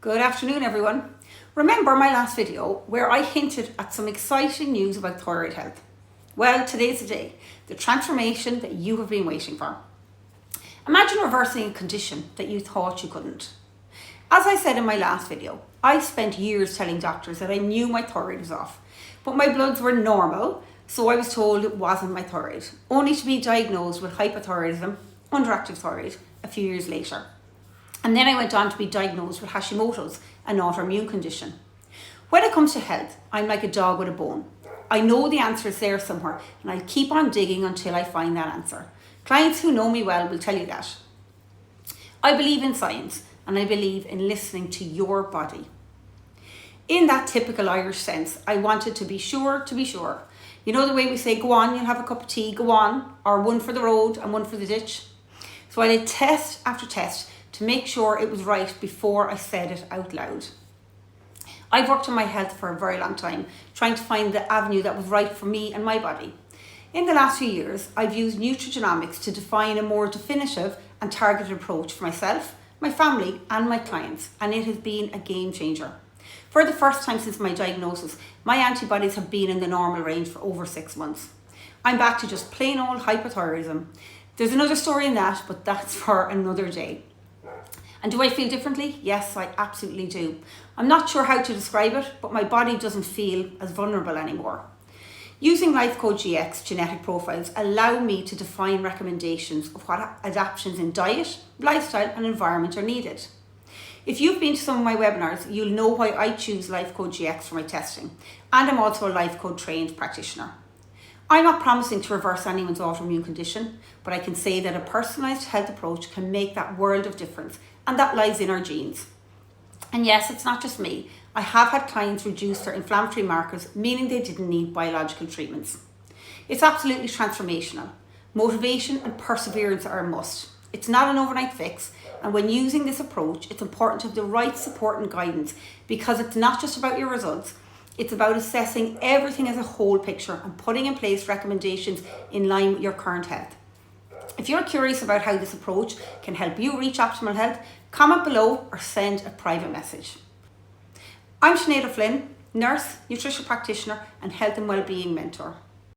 Good afternoon, everyone. Remember my last video where I hinted at some exciting news about thyroid health? Well, today's the day, the transformation that you have been waiting for. Imagine reversing a condition that you thought you couldn't. As I said in my last video, I spent years telling doctors that I knew my thyroid was off, but my bloods were normal, so I was told it wasn't my thyroid, only to be diagnosed with hypothyroidism, underactive thyroid, a few years later. And then I went on to be diagnosed with Hashimoto's, an autoimmune condition. When it comes to health, I'm like a dog with a bone. I know the answer is there somewhere, and I'll keep on digging until I find that answer. Clients who know me well will tell you that. I believe in science, and I believe in listening to your body. In that typical Irish sense, I wanted to be sure to be sure. You know the way we say, go on, you'll have a cup of tea, go on, or one for the road and one for the ditch? So I did test after test to make sure it was right before I said it out loud. I've worked on my health for a very long time, trying to find the avenue that was right for me and my body. In the last few years, I've used nutrigenomics to define a more definitive and targeted approach for myself, my family and my clients, and it has been a game changer. For the first time since my diagnosis, my antibodies have been in the normal range for over 6 months. I'm back to just plain old hypothyroidism. There's another story in that, but that's for another day. And do I feel differently? Yes, I absolutely do. I'm not sure how to describe it, but my body doesn't feel as vulnerable anymore. Using LifeCode GX genetic profiles allow me to define recommendations of what adaptations in diet, lifestyle and environment are needed. If you've been to some of my webinars, you'll know why I choose LifeCode GX for my testing, and I'm also a LifeCode trained practitioner. I'm not promising to reverse anyone's autoimmune condition, but I can say that a personalised health approach can make that world of difference, and that lies in our genes. And yes, it's not just me. I have had clients reduce their inflammatory markers, meaning they didn't need biological treatments. It's absolutely transformational. Motivation and perseverance are a must. It's not an overnight fix, and when using this approach, it's important to have the right support and guidance, because it's not just about your results. It's about assessing everything as a whole picture and putting in place recommendations in line with your current health. If you're curious about how this approach can help you reach optimal health, comment below or send a private message. I'm Sinead O'Flynn, nurse, nutrition practitioner and health and wellbeing mentor.